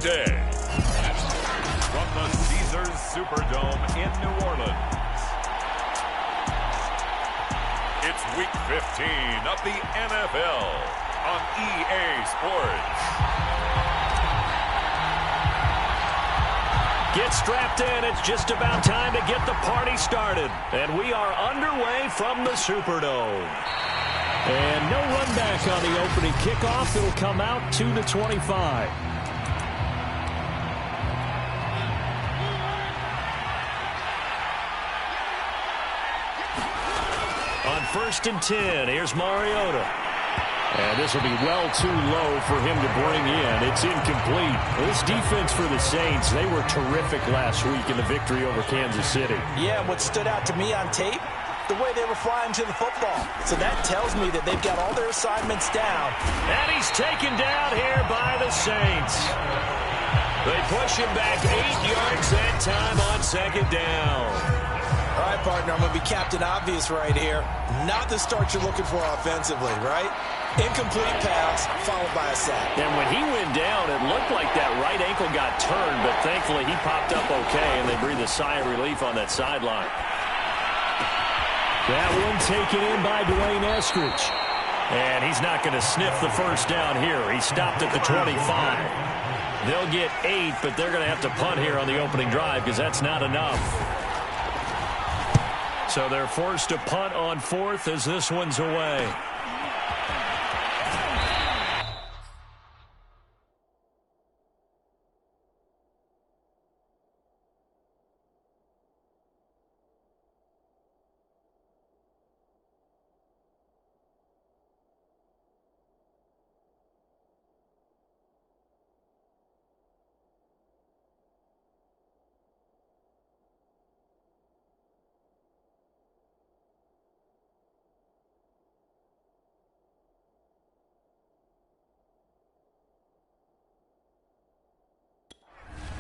Sunday. From the Caesars Superdome in New Orleans, it's Week 15 of the NFL on EA Sports. Get strapped in. It's just about time to get the party started. And we are underway from the Superdome. And no run back on the opening kickoff. It'll come out 2-25. On 1st and 10, here's Mariota. And this will be well too low for him to bring in. It's incomplete. This defense for the Saints, they were terrific last week in the victory over Kansas City. Yeah, what stood out to me on tape, the way they were flying to the football. So that tells me that they've got all their assignments down. And he's taken down here by the Saints. They push him back 8 yards that time on 2nd down. All right, partner, I'm going to be Captain Obvious right here. Not the start you're looking for offensively, right? Incomplete pass, followed by a sack. And when he went down, it looked like that right ankle got turned, but thankfully he popped up okay, and they breathed a sigh of relief on that sideline. That one taken in by Dwayne Eskridge. And he's not going to sniff the first down here. He stopped at the 25. They'll get 8, but they're going to have to punt here on the opening drive because that's not enough. So they're forced to punt on 4th as this one's away.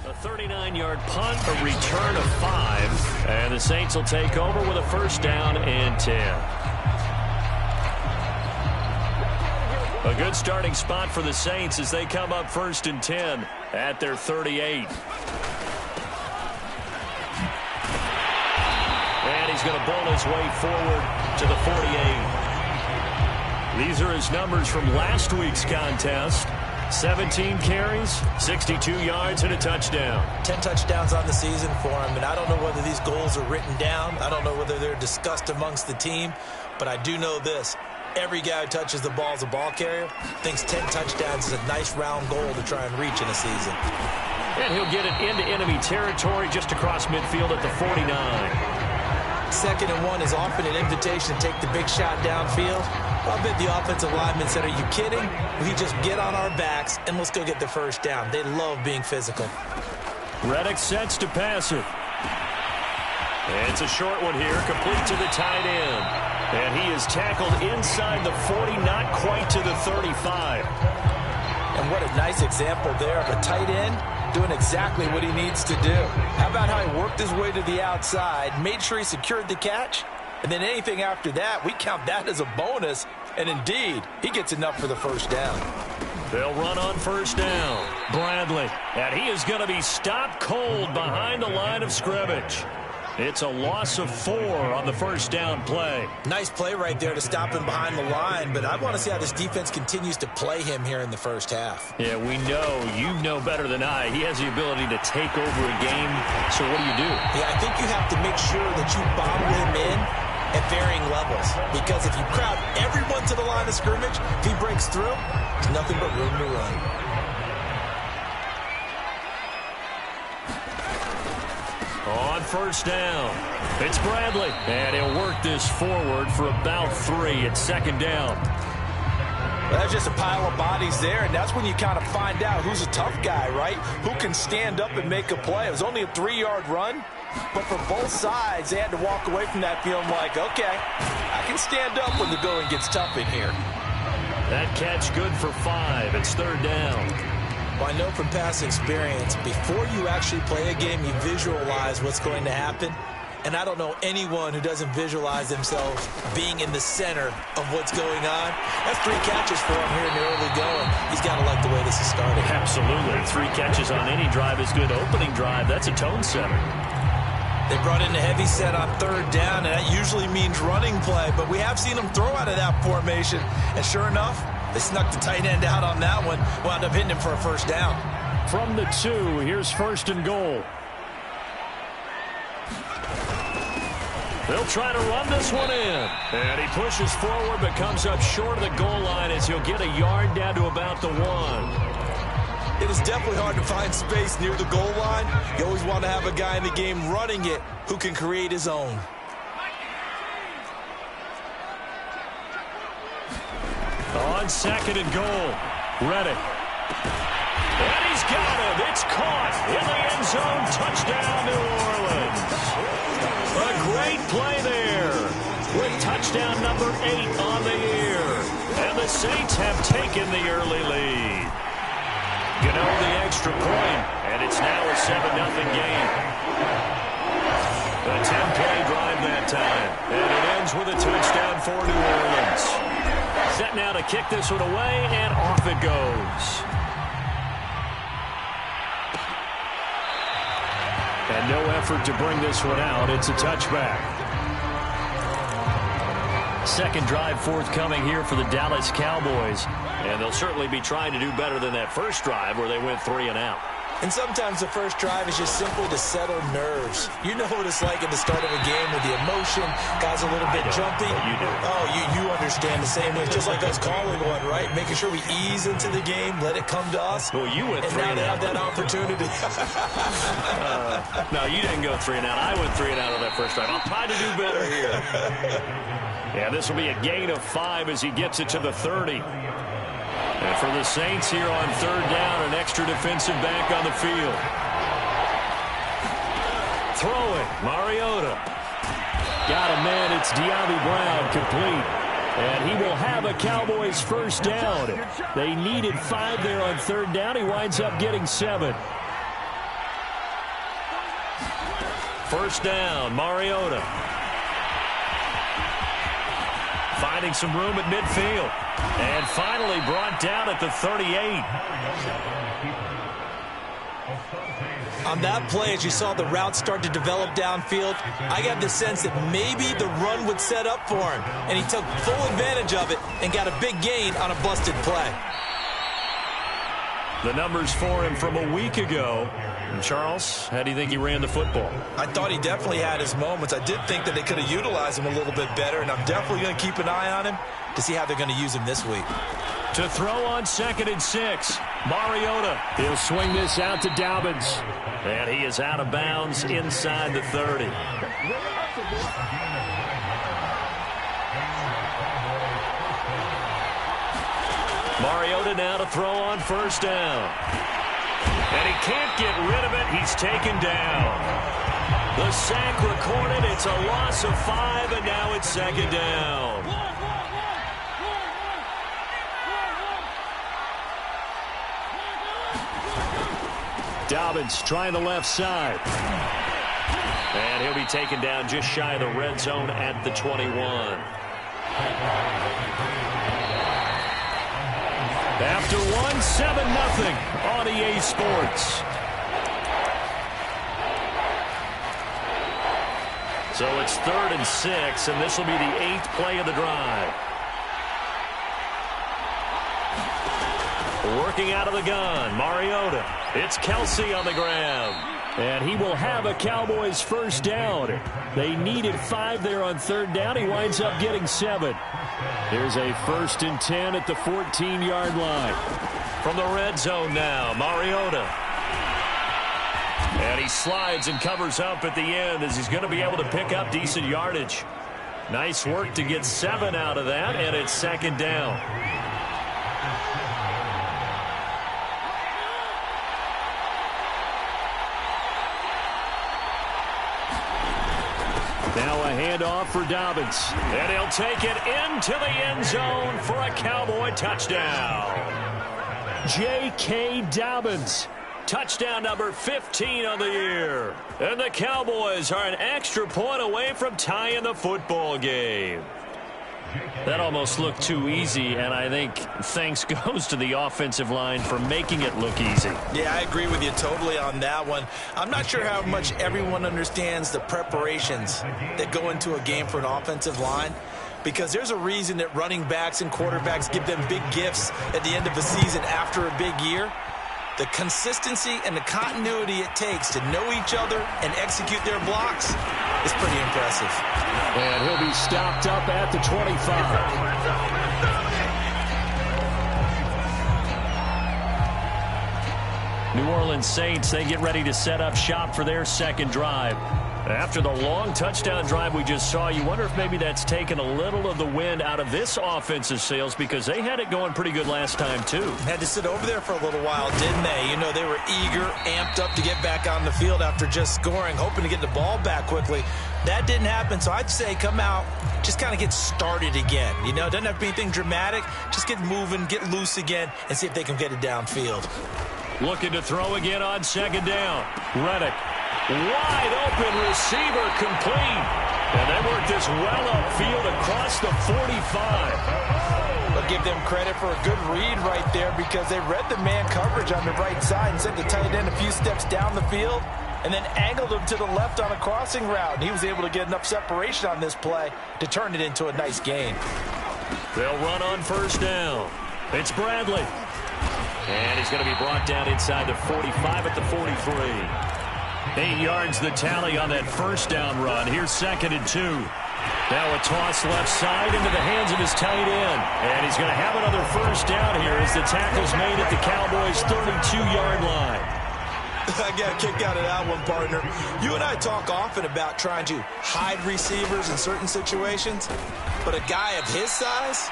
A 39-yard punt, a return of 5, and the Saints will take over with a 1st down and 10. A good starting spot for the Saints as they come up 1st and 10 at their 38. And he's going to bowl his way forward to the 48. These are his numbers from last week's contest. 17 carries, 62 yards, and a touchdown. 10 touchdowns on the season for him, and I don't know whether these goals are written down. I don't know whether they're discussed amongst the team, but I do know this. Every guy who touches the ball as a ball carrier thinks 10 touchdowns is a nice round goal to try and reach in a season. And he'll get it into enemy territory just across midfield at the 49. 2nd and 1 is often an invitation to take the big shot downfield. I bet the offensive lineman said, are you kidding? We just get on our backs and let's go get the 1st down. They love being physical. Reddick sets to pass it. It's a short one here, complete to the tight end. And he is tackled inside the 40, not quite to the 35. And what a nice example there of a tight end doing exactly what he needs to do. How about how he worked his way to the outside, made sure he secured the catch, and then anything after that, we count that as a bonus. And indeed, he gets enough for the 1st down. They'll run on 1st down. Bradley. And he is going to be stopped cold behind the line of scrimmage. It's a loss of 4 on the 1st down play. Nice play right there to stop him behind the line, but I want to see how this defense continues to play him here in the 1st half. Yeah, we know. You know better than I. He has the ability to take over a game. So what do you do? Yeah, I think you have to make sure that you bottle him in at varying levels, because if you crowd everyone to the line of scrimmage, if he breaks through, there's nothing but room to run. On 1st down, it's Bradley, and he'll work this forward for about 3 at 2nd down. Well, that's just a pile of bodies there, and that's when you kind of find out who's a tough guy, right? Who can stand up and make a play. It was only a 3-yard run, but for both sides, they had to walk away from that feeling like, okay, I can stand up when the going gets tough in here. That catch good for 5. It's 3rd down. Well, I know from past experience, before you actually play a game, you visualize what's going to happen. And I don't know anyone who doesn't visualize themselves being in the center of what's going on. That's 3 catches for him here in the early going. He's got to like the way this is starting. Absolutely. 3 catches on any drive is good. Opening drive, that's a tone setter. They brought in a heavy set on 3rd down, and that usually means running play. But we have seen them throw out of that formation. And sure enough, they snuck the tight end out on that one. Wound up hitting him for a 1st down. From the 2, here's 1st and goal. They'll try to run this one in. And he pushes forward but comes up short of the goal line as he'll get a yard down to about the 1. It is definitely hard to find space near the goal line. You always want to have a guy in the game running it who can create his own. On 2nd and goal, Reddick. And he's got him. It's caught in the end zone. Touchdown, New Orleans. A great play there with touchdown number 8 on the year. And the Saints have taken the early lead. Gano the extra point, and it's now a 7-0 game. A 10-play drive that time, and it ends with a touchdown for New Orleans. Set now to kick this one away, and off it goes. And no effort to bring this one out. It's a touchback. 2nd drive forthcoming here for the Dallas Cowboys. And they'll certainly be trying to do better than that 1st drive where they went 3 and out. And sometimes the 1st drive is just simply to settle nerves. You know what it's like at the start of a game with the emotion, guys a little bit jumpy. You do. Oh, you understand the same way. It's just like us calling one, right? Making sure we ease into the game, let it come to us. Well, you went 3 and and now out. they have that opportunity. No, you didn't go 3 and out. I went 3 and out on that 1st drive. I'll try to do better here. Yeah, this will be a gain of 5 as he gets it to the 30. And for the Saints here on 3rd down, an extra defensive back on the field. Throwing, Mariota. Got a man, it's De'Ami Brown, complete. And he will have a Cowboys 1st down. They needed 5 there on 3rd down. He winds up getting 7. 1st down, Mariota. Finding some room at midfield. And finally brought down at the 38. On that play, as you saw the route start to develop downfield, I got the sense that maybe the run would set up for him. And he took full advantage of it and got a big gain on a busted play. The numbers for him from a week ago. And Charles, how do you think he ran the football? I thought he definitely had his moments. I did think that they could have utilized him a little bit better, and I'm definitely going to keep an eye on him to see how they're going to use him this week. To throw on 2nd and 6, Mariota. He'll swing this out to Dobbins. And he is out of bounds inside the 30. Mariota now to throw on 1st down. And he can't get rid of it. He's taken down. The sack recorded. It's a loss of 5, and now it's 2nd down. Dobbins trying the left side. And he'll be taken down just shy of the red zone at the 21. After 1, 7-0 on EA Sports. So it's 3rd and 6, and this will be the 8th play of the drive. Working out of the gun, Mariota. It's Kelsey on the ground. And he will have a Cowboys 1st down. They needed 5 there on 3rd down. He winds up getting 7. Here's a 1st and 10 at the 14-yard line. From the red zone now, Mariota. And he slides and covers up at the end as he's going to be able to pick up decent yardage. Nice work to get 7 out of that, and it's 2nd down. Now a handoff for Dobbins. And he'll take it into the end zone for a Cowboy touchdown. J.K. Dobbins Touchdown number 15 on the year. And the Cowboys are an extra point away from tying the football game. That almost looked too easy, and I think thanks goes to the offensive line for making it look easy. Yeah, I agree with you totally on that one. I'm not sure how much everyone understands the preparations that go into a game for an offensive line, because there's a reason that running backs and quarterbacks give them big gifts at the end of the season after a big year. The consistency and the continuity it takes to know each other and execute their blocks is pretty impressive. And he'll be stopped up at the 25. New Orleans Saints, they get ready to set up shop for their second drive. After the long touchdown drive we just saw, you wonder if maybe that's taken a little of the wind out of this offensive sails, because they had it going pretty good last time, too. Had to sit over there for a little while, didn't they? You know, they were eager, amped up to get back on the field after just scoring, hoping to get the ball back quickly. That didn't happen, so I'd say come out, just kind of get started again. You know, it doesn't have to be anything dramatic. Just get moving, get loose again, and see if they can get it downfield. Looking to throw again on second down. Reddick. Wide open receiver complete. And they work this well upfield across the 45. I'll give them credit for a good read right there, because they read the man coverage on the right side and sent the tight end a few steps down the field and then angled him to the left on a crossing route. And he was able to get enough separation on this play to turn it into a nice gain. They'll run on first down. It's Bradley. And he's going to be brought down inside the 45 at the 43. 8 yards the tally on that first down run. Here's 2nd and 2. Now a toss left side into the hands of his tight end. And he's going to have another first down here as the tackle's made at the Cowboys' 32-yard line. I got a kick out of that one, partner. You and I talk often about trying to hide receivers in certain situations, but a guy of his size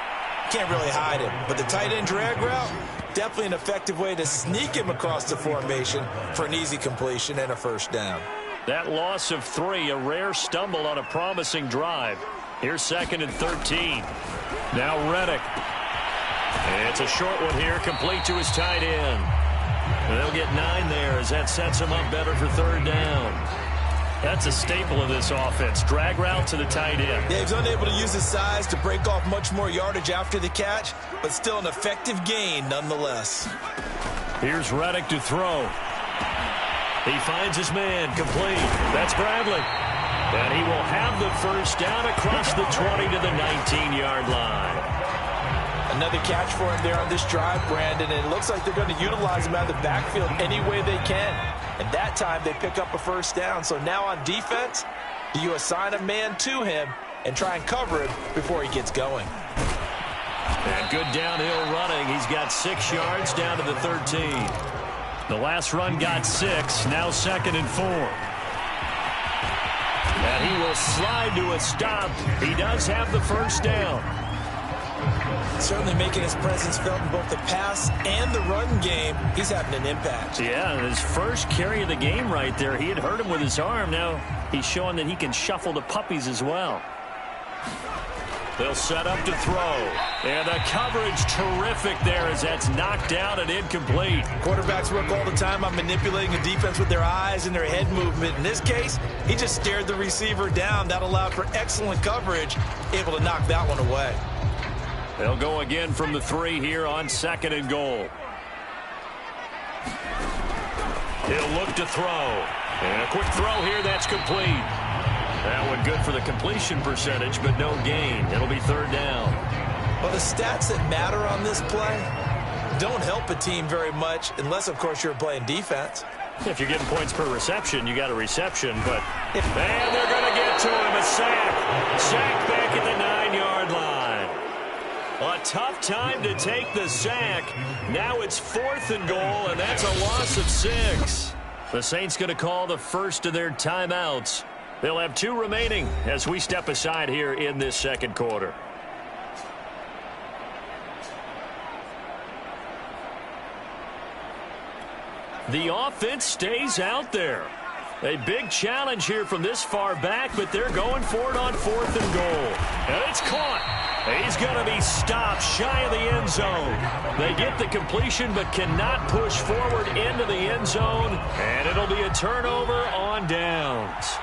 can't really hide him. But the tight end drag route, definitely an effective way to sneak him across the formation for an easy completion and a first down. That loss of 3, a rare stumble on a promising drive. Here's 2nd and 13. Now Reddick. It's a short one here, complete to his tight end. They'll get 9 there as that sets him up better for third down. That's a staple of this offense. Drag route to the tight end. Yeah, he's unable to use his size to break off much more yardage after the catch, but still an effective gain nonetheless. Here's Reddick to throw. He finds his man, complete. That's Bradley. And he will have the first down across the 20 to the 19-yard line. Another catch for him there on this drive, Brandon, and it looks like they're going to utilize him out of the backfield any way they can. And that time they pick up a first down. So now on defense, do you assign a man to him and try and cover him before he gets going? And good downhill running. He's got 6 yards down to the 13. The last run got 6. Now 2nd and 4. And he will slide to a stop. He does have the first down. Certainly making his presence felt in both the pass and the run game. He's having an impact. Yeah, his first carry of the game right there. He had hurt him with his arm. Now he's showing that he can shuffle the puppies as well. They'll set up to throw. And the coverage terrific there as that's knocked down and incomplete. Quarterbacks work all the time on manipulating a defense with their eyes and their head movement. In this case, he just stared the receiver down. That allowed for excellent coverage, able to knock that one away. They'll go again from the 3 here on 2nd and goal. He'll look to throw. And a quick throw here, that's complete. That one good for the completion percentage, but no gain. It'll be third down. Well, the stats that matter on this play don't help a team very much unless, of course, you're playing defense. If you're getting points per reception, you got a reception, but... And they're going to get to him, a sack. Sack back at the 9-yard line. A tough time to take the sack. Now it's 4th and goal, and that's a loss of 6. The Saints going to call the first of their timeouts. They'll have 2 remaining as we step aside here in this second quarter. The offense stays out there. A big challenge here from this far back, but they're going for it on 4th and goal. And it's caught. He's going to be stopped shy of the end zone. They get the completion but cannot push forward into the end zone, and it'll be a turnover on downs.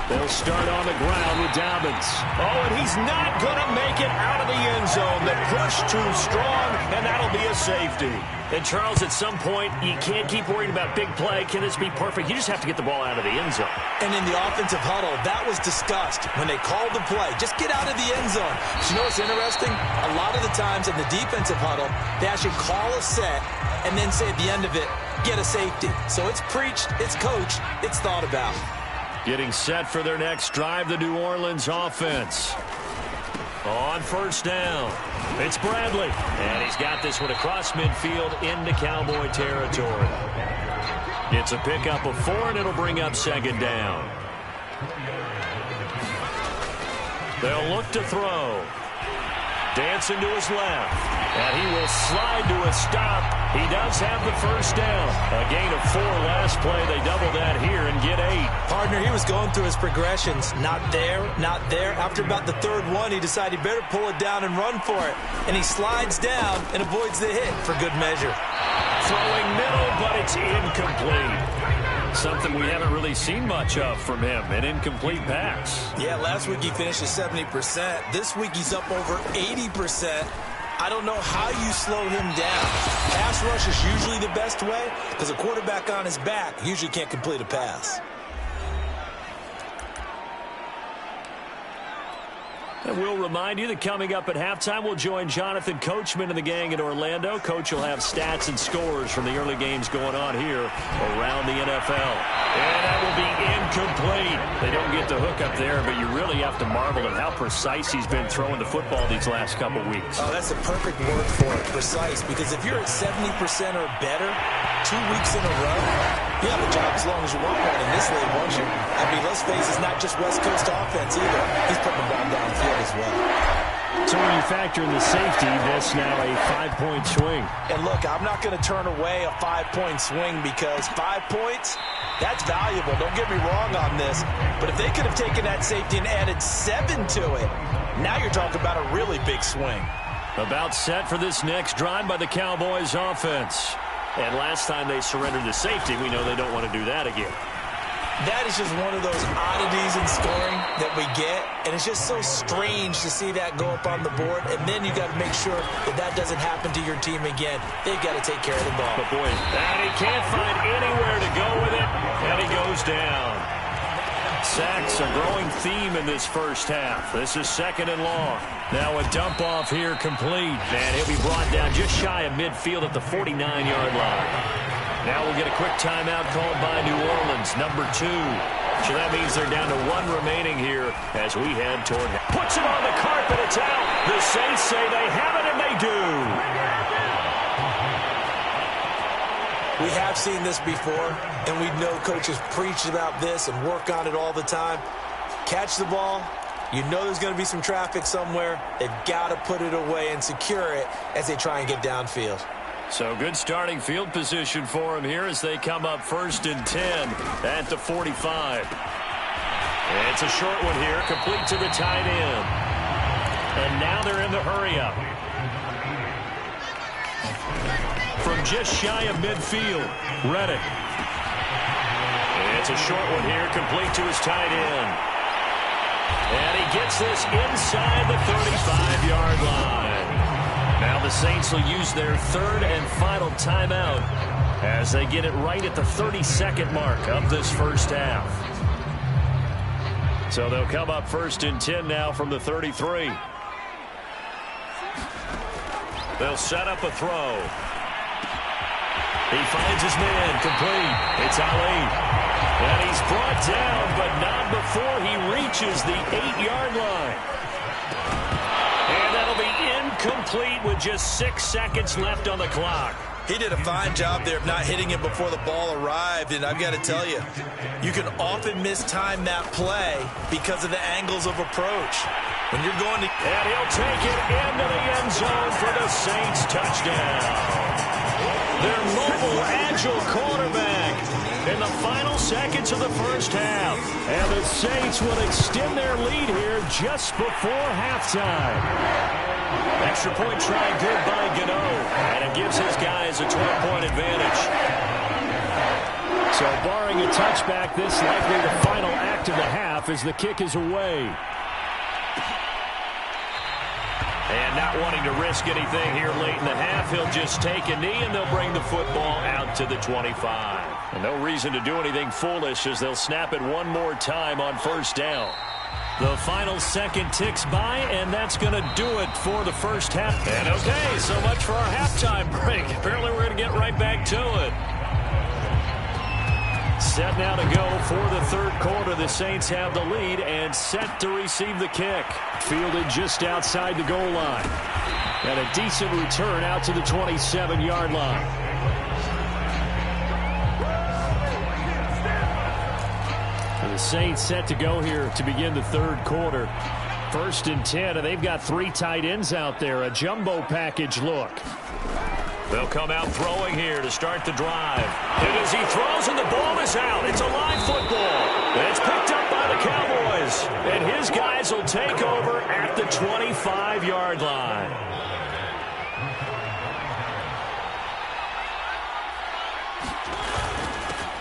They'll start on the ground with Dobbins. Oh, and he's not going to make it out of the end zone. The push too strong, and that'll be a safety. And, Charles, at some point, you can't keep worrying about big play. Can this be perfect? You just have to get the ball out of the end zone. And in the offensive huddle, that was discussed when they called the play. Just get out of the end zone. But you know what's interesting? A lot of the times in the defensive huddle, they actually call a set and then say at the end of it, get a safety. So it's preached, it's coached, it's thought about. Getting set for their next drive, the New Orleans offense. On first down, it's Bradley. And he's got this one across midfield into Cowboy territory. It's a pickup of 4, and it'll bring up second down. They'll look to throw. Dancing to his left. And he will slide to a stop. He does have the first down. A gain of 4 last play. They double that here and get 8. Partner, he was going through his progressions. Not there, not there. After about the third one, he decided he better pull it down and run for it. And he slides down and avoids the hit for good measure. Throwing middle, but it's incomplete. Something we haven't really seen much of from him, an incomplete pass. Yeah, last week he finished at 70%. This week he's up over 80%. I don't know how you slow him down. Pass rush is usually the best way because a quarterback on his back usually can't complete a pass. And we'll remind you that coming up at halftime, we'll join Jonathan Coachman and the gang in Orlando. Coach will have stats and scores from the early games going on here around the NFL. And that will be incomplete. They don't get the hook up there, but you really have to marvel at how precise he's been throwing the football these last couple weeks. Oh, that's a perfect word for it, precise, because if you're at 70% or better 2 weeks in a row, you have a job as long as you want one in this league, won't you? I mean, let's face it, it's not just West Coast offense either. He's putting the ball downfield as well. So when you factor in the safety, that's now a 5-point swing. And look, I'm not going to turn away a 5-point swing because 5 points, that's valuable. Don't get me wrong on this. But if they could have taken that safety and added 7 to it, now you're talking about a really big swing. About set for this next drive by the Cowboys offense. And last time they surrendered the safety, we know they don't want to do that again. That is just one of those oddities in scoring that we get, and it's just so strange to see that go up on the board, and then you got to make sure that that doesn't happen to your team again. They've got to take care of the ball. But boy, and he can't find anywhere to go with it, and he goes down. Sacks, a growing theme in this first half. This is second and long. Now a dump off here complete, and he'll be brought down just shy of midfield at the 49-yard line. Now we'll get a quick timeout called by New Orleans, number 2. So that means they're down to 1 remaining here as we head toward... Puts it on the carpet, it's out. The Saints say they have it, and they do. We have seen this before, and we know coaches preach about this and work on it all the time. Catch the ball. You know there's going to be some traffic somewhere. They've got to put it away and secure it as they try and get downfield. So good starting field position for them here as they come up first and 10 at the 45. And it's a short one here, complete to the tight end. And now they're in the hurry-up. From just shy of midfield, Reddick. It's a short one here, complete to his tight end. And he gets this inside the 35-yard line. Now the Saints will use their third and final timeout as they get it right at the 32nd mark of this first half. So they'll come up first and 10 now from the 33. They'll set up a throw. He finds his man, complete. It's Ali. And he's brought down, but not before he reaches the 8-yard line. And that'll be incomplete with just 6 seconds left on the clock. He did a fine job there of not hitting it before the ball arrived, and I've got to tell you, you can often mistime that play because of the angles of approach. When you're going to... And he'll take it into the end zone for the Saints touchdown. Their mobile, agile quarterback in the final seconds of the first half. And the Saints will extend their lead here just before halftime. Extra point try good by Gano, and it gives his guys a 12-point advantage. So barring a touchback, this likely the final act of the half as the kick is away. And not wanting to risk anything here late in the half, he'll just take a knee and they'll bring the football out to the 25. And no reason to do anything foolish as they'll snap it one more time on first down. The final second ticks by, and that's going to do it for the first half. And okay, so much for our halftime break. Apparently we're going to get right back to it. Set now to go for the third quarter. The Saints have the lead and set to receive the kick. Fielded just outside the goal line. And a decent return out to the 27-yard line. The Saints set to go here to begin the third quarter. 1st and 10, and they've got 3 tight ends out there. A jumbo package look. They'll come out throwing here to start the drive. And as he throws and the ball is out, it's a live football. And it's picked up by the Cowboys. And his guys will take over at the 25-yard line.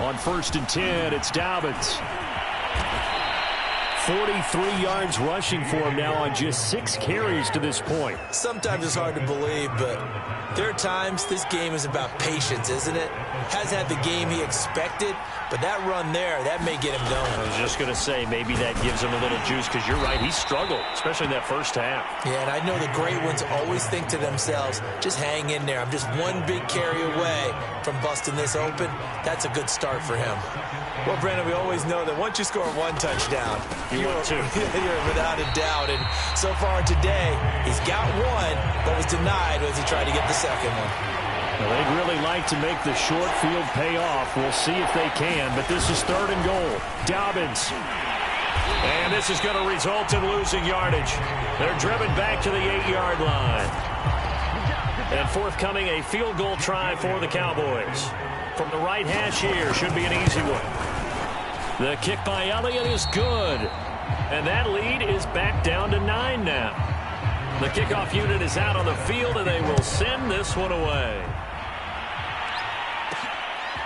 On 1st and 10, it's Dobbins. 43 yards rushing for him now on just 6 carries to this point. Sometimes it's hard to believe, but there are times this game is about patience, isn't it? Hasn't had the game he expected, but that run there, that may get him going. I was just going to say, maybe that gives him a little juice, because you're right, he struggled, especially in that first half. Yeah, and I know the great ones always think to themselves, just hang in there. I'm just one big carry away from busting this open. That's a good start for him. Well, Brandon, we always know that once you score one touchdown, you're without a doubt. And so far today, he's got one, but was denied as he tried to get the second one. Well, they'd really like to make the short field pay off. We'll see if they can, but this is 3rd and goal. Dobbins. And this is going to result in losing yardage. They're driven back to the 8-yard line. And forthcoming, a field goal try for the Cowboys. From the right hash here, should be an easy one. The kick by Elliott is good. And that lead is back down to 9 now. The kickoff unit is out on the field, and they will send this one away.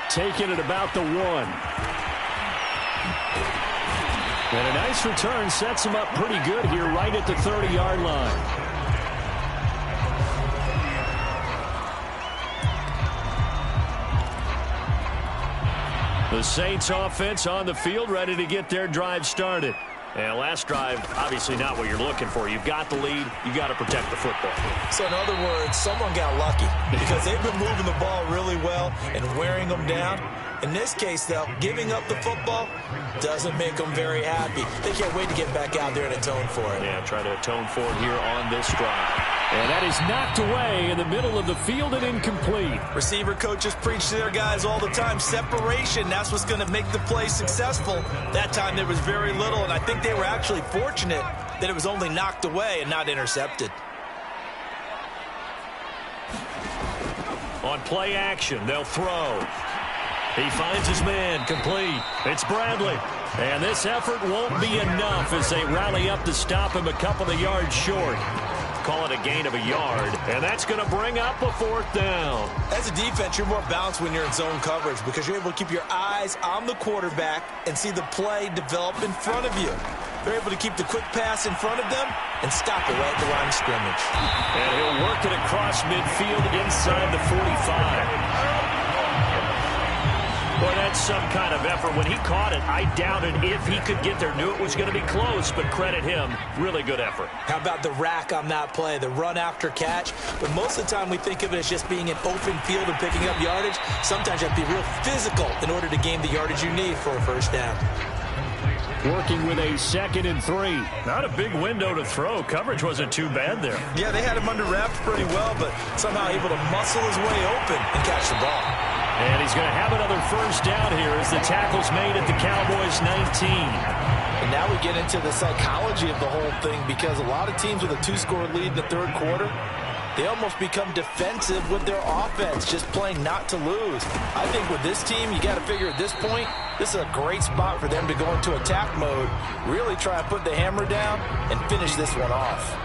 Taking it about the 1. And a nice return sets him up pretty good here right at the 30-yard line. The Saints offense on the field, ready to get their drive started. And last drive, obviously not what you're looking for. You've got the lead. You've got to protect the football. So in other words, someone got lucky because they've been moving the ball really well and wearing them down. In this case, though, giving up the football doesn't make them very happy. They can't wait to get back out there and atone for it. Yeah, try to atone for it here on this drive. And that is knocked away in the middle of the field and incomplete. Receiver coaches preach to their guys all the time. Separation, that's what's going to make the play successful. That time there was very little, and I think they were actually fortunate that it was only knocked away and not intercepted. On play action, they'll throw. He finds his man, complete. It's Bradley. And this effort won't be enough as they rally up to stop him a couple of yards short. Call it a gain of a yard, and that's going to bring up a 4th down. As a defense, you're more balanced when you're in zone coverage because you're able to keep your eyes on the quarterback and see the play develop in front of you. They're able to keep the quick pass in front of them and stop it right at the line of scrimmage. And he'll work it across midfield inside the 45. Boy, that's some kind of effort. When he caught it, I doubted if he could get there. Knew it was going to be close, but credit him. Really good effort. How about the rack on that play, the run after catch? But most of the time we think of it as just being an open field and picking up yardage. Sometimes you have to be real physical in order to gain the yardage you need for a first down. Working with a 2nd and 3. Not a big window to throw. Coverage wasn't too bad there. Yeah, they had him under wraps pretty well, but somehow able to muscle his way open and catch the ball. And he's going to have another first down here as the tackle's made at the Cowboys' 19. And now we get into the psychology of the whole thing because a lot of teams with a 2-score lead in the third quarter, They almost become defensive with their offense, just playing not to lose. I think with this team, you got to figure at this point, this is a great spot for them to go into attack mode, really try and put the hammer down and finish this one off.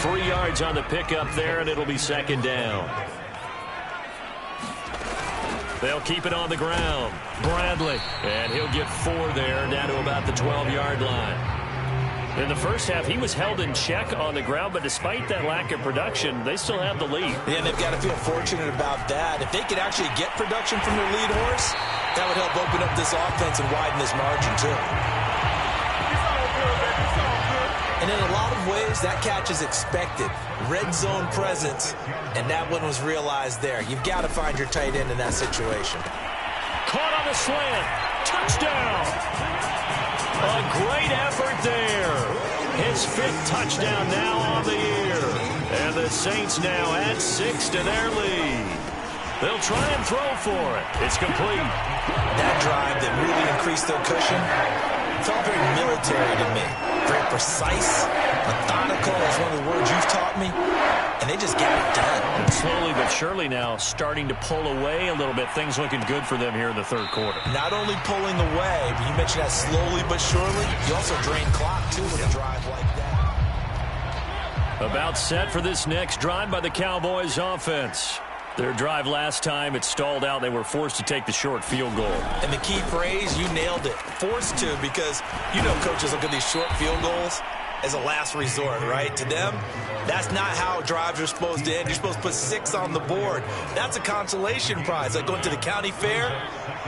3 yards on the pickup there, and it'll be second down. They'll keep it on the ground. Bradley, and he'll get 4 there, down to about the 12-yard line. In the first half, he was held in check on the ground, but despite that lack of production, they still have the lead. Yeah, and they've got to feel fortunate about that. If they could actually get production from their lead horse, that would help open up this offense and widen this margin, too. And in a lot of ways, that catch is expected. Red zone presence, and that one was realized there. You've got to find your tight end in that situation. Caught on the slant. Touchdown. A great effort there. His 5th touchdown now on the year. And the Saints now add 6 to their lead. They'll try and throw for it. It's complete. That drive that really increased their cushion felt very military to me. Very precise, methodical is one of the words you've taught me. And they just got it done. And slowly but surely now starting to pull away a little bit. Things looking good for them here in the third quarter. Not only pulling away, but you mentioned that slowly but surely. You also drain clock, too, with a drive like that. About set for this next drive by the Cowboys offense. Their drive last time, it stalled out. They were forced to take the short field goal. And the key phrase, you nailed it. Forced to, because you know coaches look at these short field goals as a last resort, right? To them, that's not how drives are supposed to end. You're supposed to put 6 on the board. That's a consolation prize. Like going to the county fair,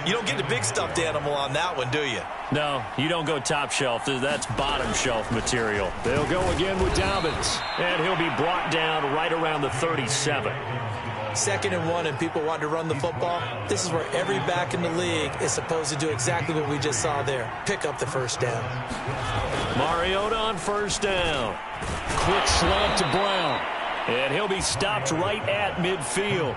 you don't get the big stuffed animal on that one, do you? No, you don't go top shelf. That's bottom shelf material. They'll go again with Dobbins, and he'll be brought down right around the 37. 2nd and 1, and people want to run the football. This is where every back in the league is supposed to do exactly what we just saw there. Pick up the first down. Mariota on first down. Quick slant to Brown. And he'll be stopped right at midfield.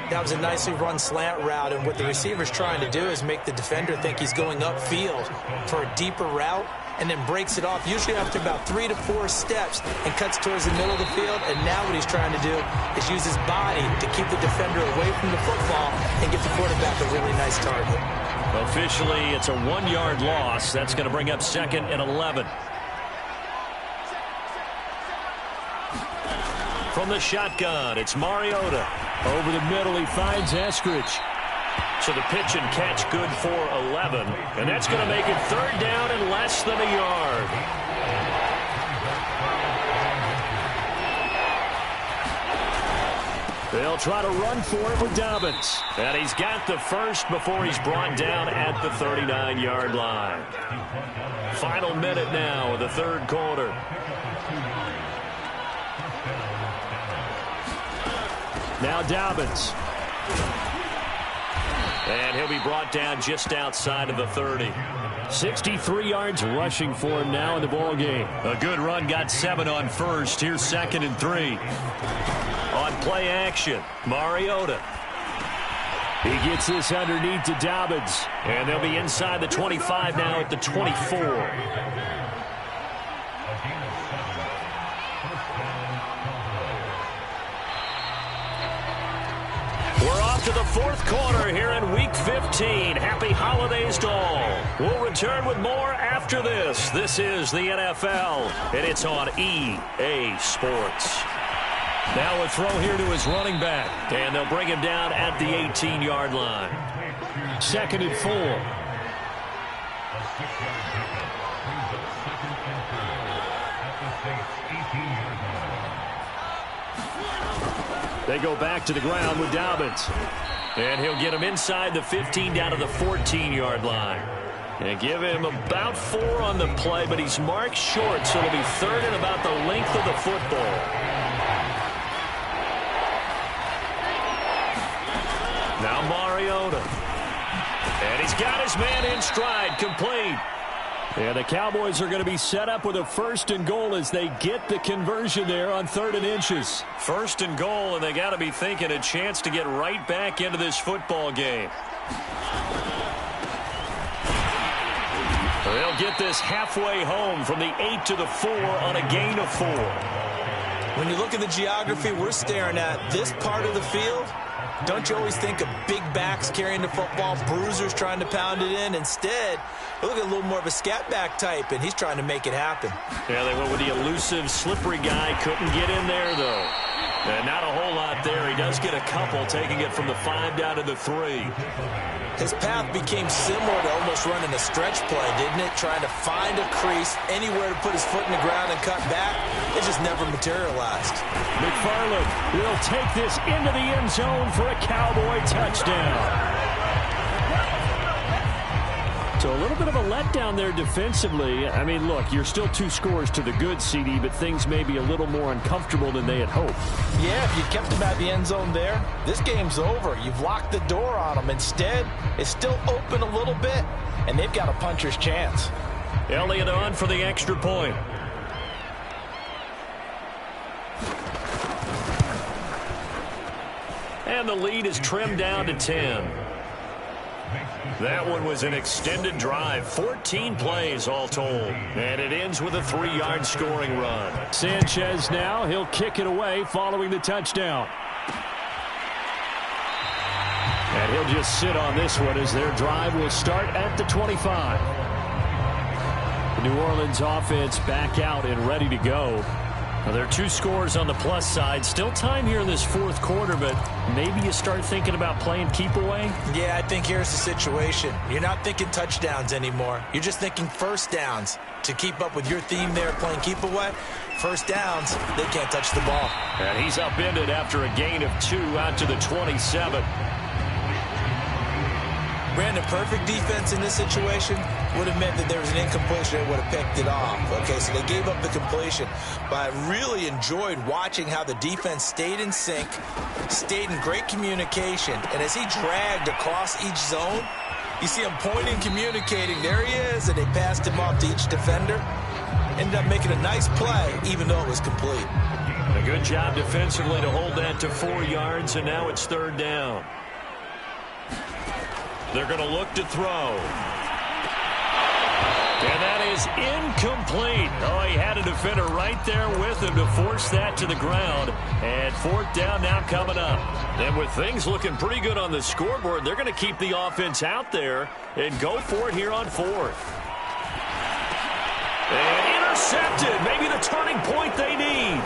That was a nicely run slant route, and what the receiver's trying to do is make the defender think he's going upfield for a deeper route, and then breaks it off, usually after about 3 to 4 steps, and cuts towards the middle of the field. And now what he's trying to do is use his body to keep the defender away from the football and get the quarterback a really nice target. Officially, it's a 1-yard loss. That's going to bring up 2nd and 11. From the shotgun, it's Mariota. Over the middle, he finds Eskridge. So the pitch and catch good for 11. And that's going to make it 3rd down and less than a yard. They'll try to run for it with Dobbins. And he's got the first before he's brought down at the 39-yard line. Final minute now of the third quarter. Now Dobbins. And he'll be brought down just outside of the 30. 63 yards rushing for him now in the ball game. A good run, got 7 on first. Here's 2nd and 3. On play action, Mariota. He gets this underneath to Dobbins. And they'll be inside the 25 now at the 24. We're off to the fourth quarter here in Week 15. Happy holidays to all. We'll return with more after this. This is the NFL, and it's on EA Sports. Now a throw here to his running back, and they'll bring him down at the 18-yard line. 2nd and 4. They go back to the ground with Dobbins. And he'll get him inside the 15 down to the 14-yard line. And give him about 4 on the play, but he's marked short, so it'll be 3rd and about the length of the football. Now Mariota. And he's got his man in stride, complete. And the Cowboys are going to be set up with a 1st and goal as they get the conversion there on 3rd and inches. 1st and goal, and they got to be thinking a chance to get right back into this football game. They'll get this halfway home from the 8 to the 4 on a gain of 4. When you look at the geography we're staring at, this part of the field, don't you always think of big backs carrying the football, bruisers trying to pound it in? Instead, we look at a little more of a scat back type, and he's trying to make it happen. Yeah, they went with the elusive, slippery guy. Couldn't get in there, though. And not a whole lot there. He does get a couple, taking it from the 5 down to the 3. His path became similar to almost running a stretch play, didn't it? Trying to find a crease, anywhere to put his foot in the ground and cut back. It just never materialized. McFarland will take this into the end zone for a Cowboy touchdown. So a little bit of a letdown there defensively. I mean, look, you're still 2 scores to the good, CD, but things may be a little more uncomfortable than they had hoped. Yeah, if you kept him out of the end zone there, this game's over. You've locked the door on him. Instead, it's still open a little bit, and they've got a puncher's chance. Elliott on for the extra point. And the lead is trimmed down to 10. That one was an extended drive, 14 plays all told. And it ends with a 3-yard scoring run. Sanchez now, he'll kick it away following the touchdown. And he'll just sit on this one as their drive will start at the 25. The New Orleans offense back out and ready to go. Now, there are 2 scores on the plus side. Still time here in this 4th quarter, but maybe you start thinking about playing keep away? Yeah, I think here's the situation. You're not thinking touchdowns anymore. You're just thinking first downs. To keep up with your theme there, playing keep away, first downs, they can't touch the ball. And he's upended after a gain of 2 out to the 27. Brandon, perfect defense in this situation would have meant that there was an incompletion and would have picked it off. Okay, so they gave up the completion. But I really enjoyed watching how the defense stayed in sync, stayed in great communication. And as he dragged across each zone, you see him pointing, communicating. There he is, and they passed him off to each defender. Ended up making a nice play, even though it was complete. A good job defensively to hold that to 4 yards, and now it's 3rd down. They're going to look to throw. And that is incomplete. Oh, he had a defender right there with him to force that to the ground. And 4th down now coming up. And with things looking pretty good on the scoreboard, they're going to keep the offense out there and go for it here on 4th. And intercepted. Maybe the turning point they need.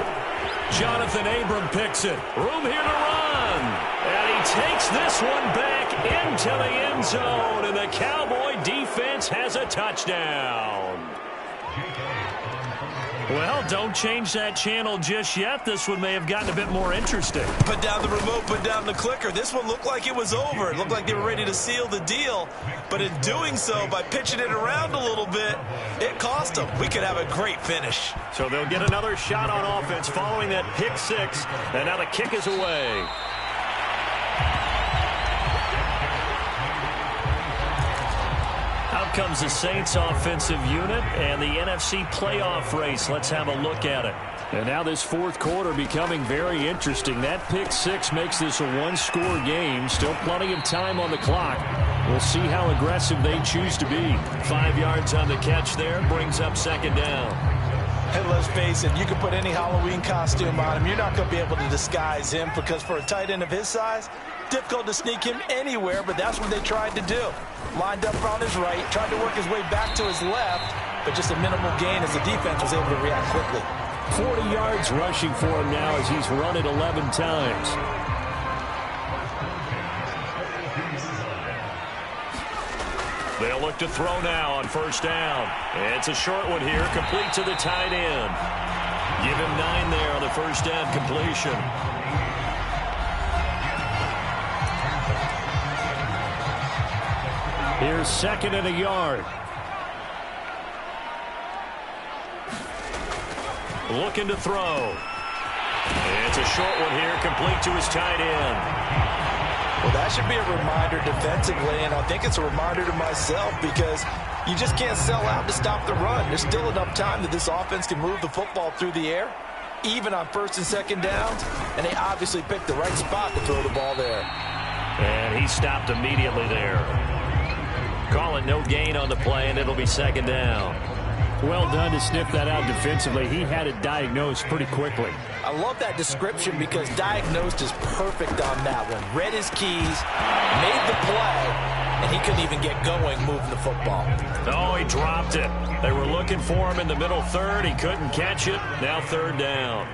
Jonathan Abram picks it. Room here to run. And he takes this one back into the end zone. And the Cowboy defense has a touchdown. Well, don't change that channel just yet. This one may have gotten a bit more interesting. Put down the remote, put down the clicker. This one looked like it was over. It looked like they were ready to seal the deal. But in doing so, by pitching it around a little bit, it cost them. We could have a great finish. So they'll get another shot on offense following that pick 6. And now the kick is away. Out comes the Saints offensive unit and the NFC playoff race. Let's have a look at it. And now this 4th quarter becoming very interesting. That pick 6 makes this a 1-score game. Still plenty of time on the clock. We'll see how aggressive they choose to be. 5 yards on the catch there. Brings up 2nd down. And let's face it, you can put any Halloween costume on him. You're not going to be able to disguise him because for a tight end of his size, difficult to sneak him anywhere, but that's what they tried to do. Lined up on his right, tried to work his way back to his left, but just a minimal gain as the defense was able to react quickly. 40 yards rushing for him now as he's run it 11 times. They'll look to throw now on 1st down. It's a short one here, complete to the tight end. Give him 9 there on the 1st down completion. Here's 2nd and a yard. Looking to throw. It's a short one here, complete to his tight end. Well, that should be a reminder defensively, and I think it's a reminder to myself because you just can't sell out to stop the run. There's still enough time that this offense can move the football through the air, even on 1st and 2nd downs, and they obviously picked the right spot to throw the ball there. And he stopped immediately there. Call it no gain on the play, and it'll be 2nd down. Well done to sniff that out defensively. He had it diagnosed pretty quickly. I love that description because diagnosed is perfect on that one. Read his keys, made the play, and he couldn't even get going moving the football. Oh, he dropped it. They were looking for him in the middle third. He couldn't catch it. Now third down.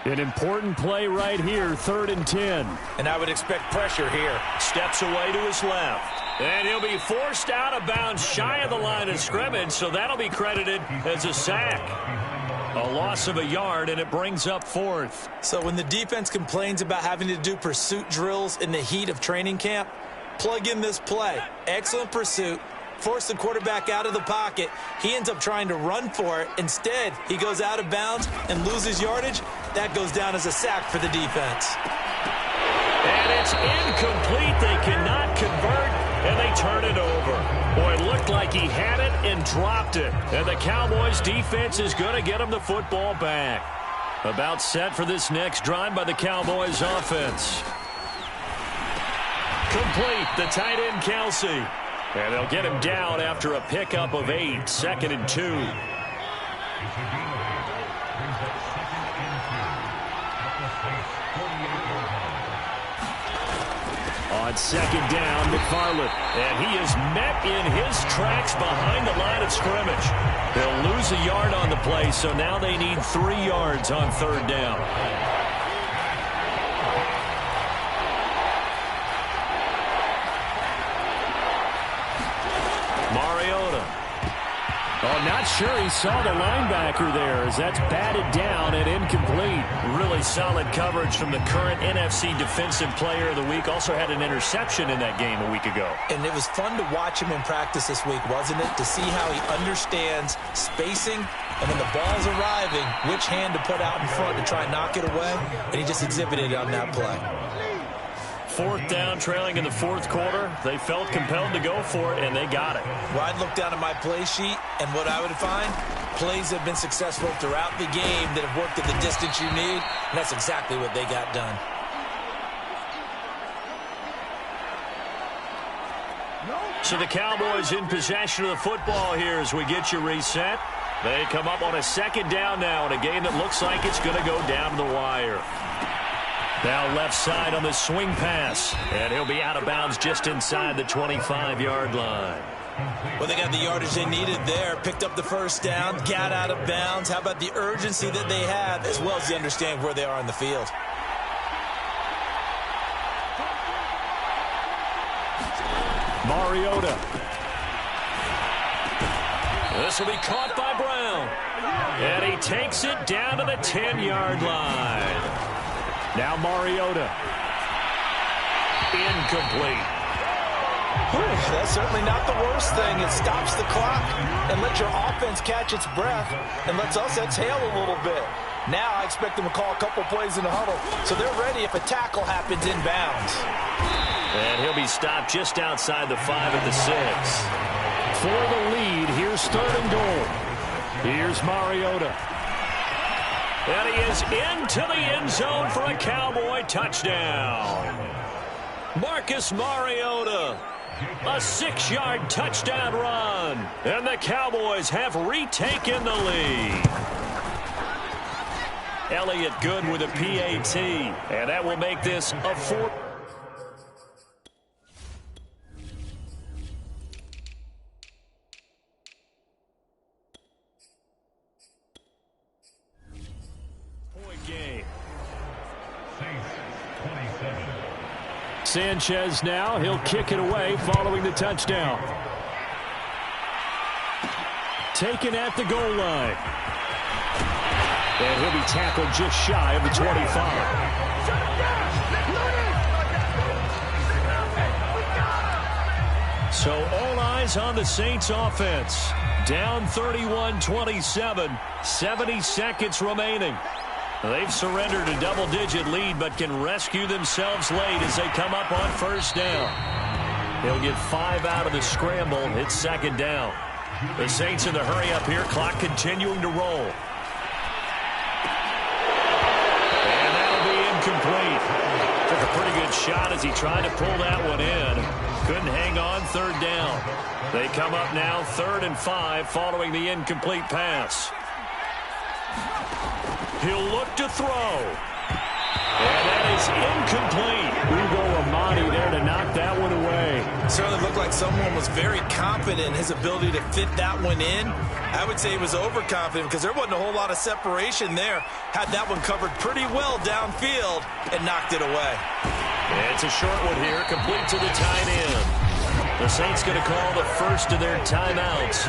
An important play right here, 3rd and 10. And I would expect pressure here. Steps away to his left. And he'll be forced out of bounds shy of the line of scrimmage, so that'll be credited as a sack. A loss of a yard, and it brings up 4th. So when the defense complains about having to do pursuit drills in the heat of training camp, plug in this play. Excellent pursuit. Force the quarterback out of the pocket. He ends up trying to run for it. Instead, he goes out of bounds and loses yardage. That goes down as a sack for the defense. And it's incomplete. They cannot convert, and they turn it over. Boy, it looked like he had it and dropped it. And the Cowboys' defense is going to get him the football back. About set for this next drive by the Cowboys' offense. Complete, the tight end, Kelsey. And they'll get him down after a pickup of 8, 2nd and 2. On 2nd down, McFarland. And he is met in his tracks behind the line of scrimmage. They'll lose a yard on the play, so now they need 3 yards on 3rd down. Oh, not sure he saw the linebacker there as that's batted down and incomplete. Really solid coverage from the current NFC Defensive Player of the Week. Also had an interception in that game a week ago. And it was fun to watch him in practice this week, wasn't it? To see how he understands spacing and when the ball's arriving, which hand to put out in front to try and knock it away. And he just exhibited it on that play. 4th down, trailing in the 4th quarter. They felt compelled to go for it, and they got it. Well, I'd look down at my play sheet, and what I would find, plays have been successful throughout the game that have worked at the distance you need, and that's exactly what they got done. So the Cowboys in possession of the football here as we get you reset. They come up on a 2nd down now in a game that looks like it's going to go down to the wire. Now left side on the swing pass. And he'll be out of bounds just inside the 25-yard line. Well, they got the yardage they needed there. Picked up the 1st down, got out of bounds. How about the urgency that they have, as well as they understand where they are on the field. Mariota. This will be caught by Brown. And he takes it down to the 10-yard line. Now Mariota. Incomplete. That's certainly not the worst thing. It stops the clock and lets your offense catch its breath and lets us exhale a little bit. Now I expect them to call a couple plays in the huddle, so they're ready if a tackle happens inbounds. And he'll be stopped just outside the 5 at the 6. For the lead, here's 3rd and goal. Here's Mariota. And he is into the end zone for a Cowboy touchdown. Marcus Mariota, a 6-yard touchdown run. And the Cowboys have retaken the lead. Elliott good with a PAT. And that will make this a 4. Game. Sanchez now, he'll kick it away following the touchdown. Taken at the goal line. And he'll be tackled just shy of the 25. So all eyes on the Saints offense. Down 31-27, 70 seconds remaining. They've surrendered a double-digit lead, but can rescue themselves late as they come up on 1st down. He'll get 5 out of the scramble. It's 2nd down. The Saints in the hurry up here. Clock continuing to roll. And that'll be incomplete. Took a pretty good shot as he tried to pull that one in. Couldn't hang on third down. They come up now 3rd and 5 following the incomplete pass. He'll look to throw. And that is incomplete. Ugo Amadi there to knock that one away. Certainly looked like someone was very confident in his ability to fit that one in. I would say he was overconfident because there wasn't a whole lot of separation there. Had that one covered pretty well downfield and knocked it away. It's a short one here, complete to the tight end. The Saints going to call the first of their timeouts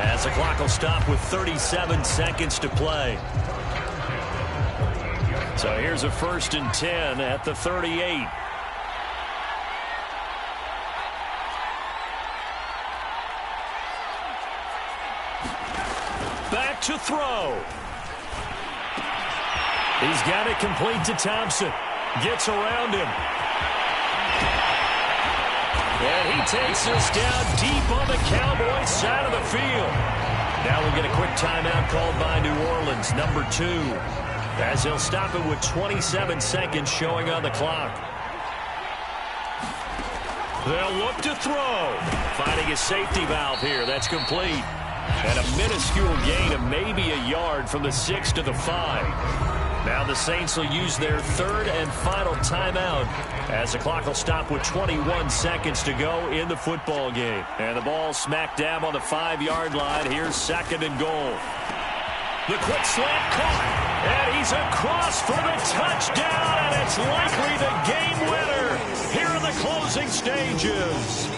as the clock will stop with 37 seconds to play. So here's a 1st and 10 at the 38. Back to throw. He's got it complete to Thompson. Gets around him. And he takes us down deep on the Cowboys side of the field. Now we'll get a quick timeout called by New Orleans, number 2. As he'll stop it with 27 seconds showing on the clock. They'll look to throw. Finding a safety valve here. That's complete. And a minuscule gain of maybe a yard from the 6 to the 5. Now the Saints will use their 3rd and final timeout as the clock will stop with 21 seconds to go in the football game. And the ball smack dab on the 5-yard line. Here's 2nd and goal. The quick slant caught, and he's across for the touchdown, and it's likely the game winner here in the closing stages.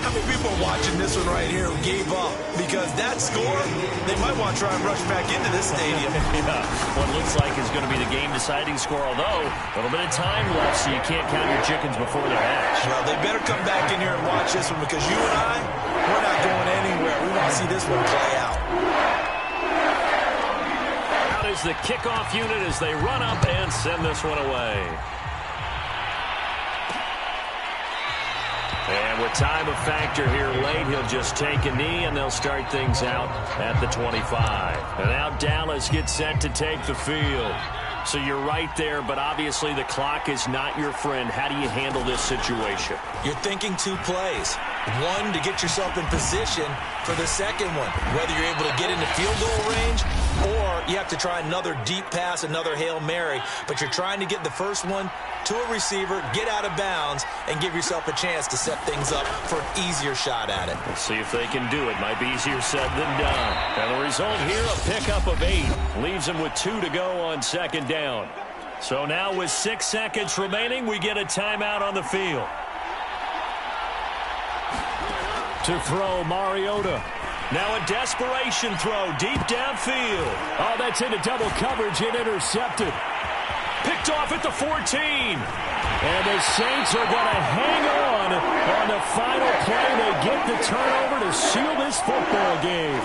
How many people are watching this one right here who gave up? Because that score, they might want to try and rush back into this stadium. Yeah, what looks like is going to be the game-deciding score, although a little bit of time left, so you can't count your chickens before they're hatched. Well, they better come back in here and watch this one because you and I, we're not going anywhere. We want to see this one play out. Is the kickoff unit as they run up and send this one away. And with time of factor here late, he'll just take a knee and they'll start things out at the 25. And now Dallas gets set to take the field. So you're right there, but obviously the clock is not your friend. How do you handle this situation? You're thinking 2 plays. One, to get yourself in position for the second one, whether you're able to get into field goal range or you have to try another deep pass, another Hail Mary, but you're trying to get the first one to a receiver, get out of bounds, and give yourself a chance to set things up for an easier shot at it. We'll see if they can do it. Might be easier said than done. And the result here, a pickup of 8. Leaves them with 2 to go on 2nd down. So now with 6 seconds remaining, we get a timeout on the field. To throw, Mariota. Now a desperation throw deep downfield. Oh, that's into double coverage and intercepted. Picked off at the 14. And the Saints are going to hang on the final play. They get the turnover to seal this football game.